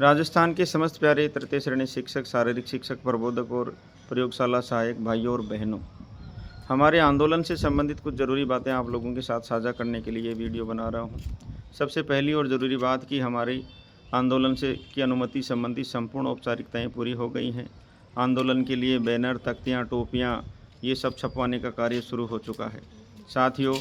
राजस्थान के समस्त प्यारे तृतीय श्रेणी शिक्षक, शारीरिक शिक्षक, प्रबोधक और प्रयोगशाला सहायक भाइयों और बहनों, हमारे आंदोलन से संबंधित कुछ ज़रूरी बातें आप लोगों के साथ साझा करने के लिए ये वीडियो बना रहा हूँ। सबसे पहली और ज़रूरी बात कि हमारी आंदोलन से की अनुमति संबंधी संपूर्ण औपचारिकताएँ पूरी हो गई हैं। आंदोलन के लिए बैनर, तख्तियाँ, टोपियाँ ये सब छपवाने का कार्य शुरू हो चुका है। साथियों,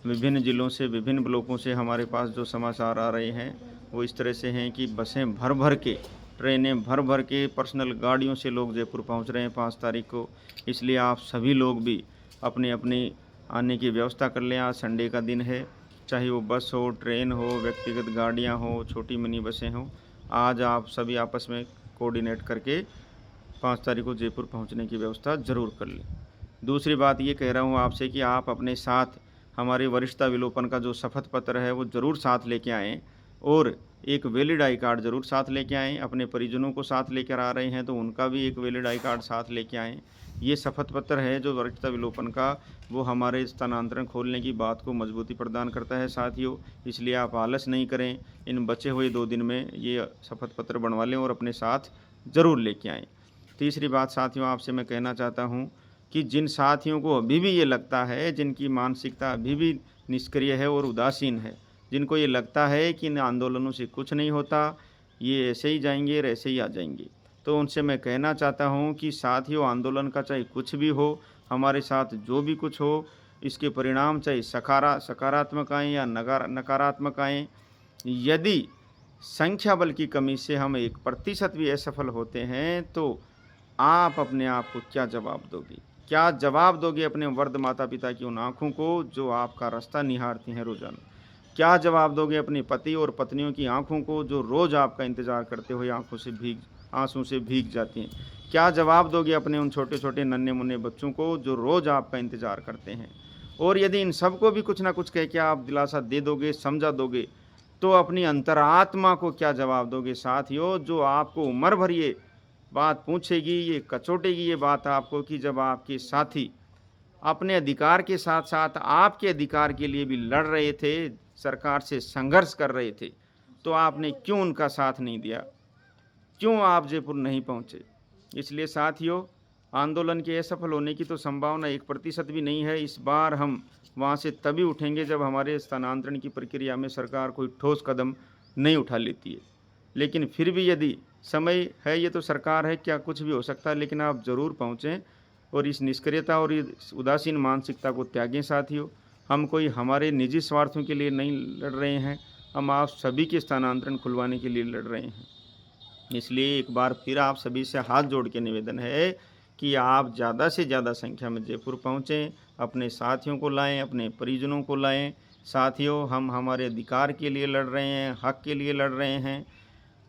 विभिन्न ज़िलों से, विभिन्न ब्लॉकों से हमारे पास जो समाचार आ रहे हैं वो इस तरह से हैं कि बसें भर भर के, ट्रेनें भर भर के, पर्सनल गाड़ियों से लोग जयपुर पहुंच रहे हैं 5 तारीख को। इसलिए आप सभी लोग भी अपने अपने आने की व्यवस्था कर लें। आज संडे का दिन है, चाहे वो बस हो, ट्रेन हो, व्यक्तिगत गाड़ियां हो, छोटी मिनी बसें हों, आज आप सभी आपस में कोऑर्डिनेट करके 5 तारीख को जयपुर पहुंचने की व्यवस्था ज़रूर कर लें। दूसरी बात ये कह रहा हूँ आपसे कि आप अपने साथ हमारे वरिष्ठता विलोपन का जो शपथ पत्र है वो ज़रूर साथ लेके आएँ और एक वैलिड आई कार्ड ज़रूर साथ लेके आएँ। अपने परिजनों को साथ लेकर आ रहे हैं तो उनका भी एक वैलिड आई कार्ड साथ लेके आएँ। ये शपथ पत्र है जो वरिष्ठता विलोपन का, वो हमारे स्थानांतरण खोलने की बात को मजबूती प्रदान करता है साथियों। इसलिए आप आलस नहीं करें, इन बचे हुए 2 दिन में ये शपथ पत्र बनवा लें और अपने साथ ज़रूर लेके आएँ। तीसरी बात साथियों आपसे मैं कहना चाहता हूँ कि जिन साथियों को अभी भी ये लगता है, जिनकी मानसिकता अभी भी निष्क्रिय है और उदासीन है, जिनको ये लगता है कि इन आंदोलनों से कुछ नहीं होता, ये ऐसे ही जाएंगे और ऐसे ही आ जाएंगे, तो उनसे मैं कहना चाहता हूँ कि साथियों, आंदोलन का चाहे कुछ भी हो, हमारे साथ जो भी कुछ हो, इसके परिणाम चाहे सकारात्मक आएँ या नकारात्मक आएँ, यदि संख्या बल की कमी से हम 1% भी असफल होते हैं तो आप अपने आप को क्या जवाब दोगे? क्या जवाब दोगे अपने वृद्ध माता-पिता की उन आँखों को जो आपका रास्ता निहारती हैं रोज़ाना? क्या जवाब दोगे अपने पति और पत्नियों की आँखों को जो रोज़ आपका इंतज़ार करते हुए आँसू से भीग जाती हैं? क्या जवाब दोगे अपने उन छोटे-छोटे नन्हे-मुन्ने बच्चों को जो रोज़ आपका इंतज़ार करते हैं? और यदि इन सबको भी कुछ न कुछ कह के आप दिलासा दे दोगे, समझा दोगे, तो अपनी अंतरात्मा को क्या जवाब दोगे साथियों, जो आपको उम्र भर ये बात पूछेगी, ये कचोटेगी ये बात आपको कि जब आपके साथी अपने अधिकार के साथ-साथ आपके अधिकार के लिए भी लड़ रहे थे, सरकार से संघर्ष कर रहे थे, तो आपने क्यों उनका साथ नहीं दिया? क्यों आप जयपुर नहीं पहुँचे? इसलिए साथियों, आंदोलन के असफल होने की तो संभावना 1% भी नहीं है। इस बार हम वहाँ से तभी उठेंगे जब हमारे स्थानांतरण की प्रक्रिया में सरकार कोई ठोस कदम नहीं उठा लेती है। लेकिन फिर भी यदि समय है, ये तो सरकार है, क्या कुछ भी हो सकता है, लेकिन आप ज़रूर पहुँचें और इस निष्क्रियता और इस उदासीन मानसिकता को त्यागें साथियों। हम कोई हमारे निजी स्वार्थों के लिए नहीं लड़ रहे हैं, हम आप सभी के स्थानांतरण खुलवाने के लिए लड़ रहे हैं। इसलिए एक बार फिर आप सभी से हाथ जोड़ के निवेदन है कि आप ज़्यादा से ज़्यादा संख्या में जयपुर पहुँचें, अपने साथियों को लाएँ, अपने परिजनों को लाएँ। साथियों, हम हमारे अधिकार के लिए लड़ रहे हैं, हक के लिए लड़ रहे हैं।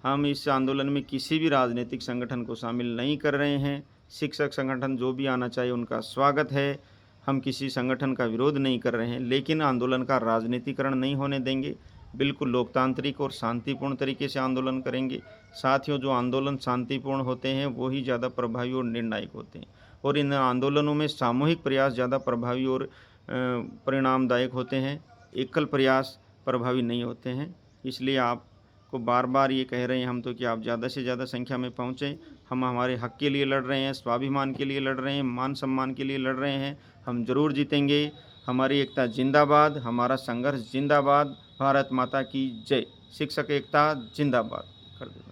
हम इस आंदोलन में किसी भी राजनीतिक संगठन को शामिल नहीं कर रहे हैं। शिक्षक संगठन जो भी आना चाहिए उनका स्वागत है। हम किसी संगठन का विरोध नहीं कर रहे हैं, लेकिन आंदोलन का राजनीतिकरण नहीं होने देंगे। बिल्कुल लोकतांत्रिक और शांतिपूर्ण तरीके से आंदोलन करेंगे। साथियों, जो आंदोलन शांतिपूर्ण होते हैं वो ही ज़्यादा प्रभावी और निर्णायक होते हैं, और इन आंदोलनों में सामूहिक प्रयास ज़्यादा प्रभावी और परिणामदायक होते हैं। एकल प्रयास प्रभावी नहीं होते हैं। इसलिए आपको बार-बार ये कह रहे हैं हम तो कि आप ज़्यादा से ज़्यादा संख्या में पहुँचें। हम हमारे हक के लिए लड़ रहे हैं, स्वाभिमान के लिए लड़ रहे हैं, मान-सम्मान के लिए लड़ रहे हैं। हम ज़रूर जीतेंगे। हमारी एकता जिंदाबाद, हमारा संघर्ष जिंदाबाद। भारत माता की जय। शिक्षक एकता जिंदाबाद कर दो।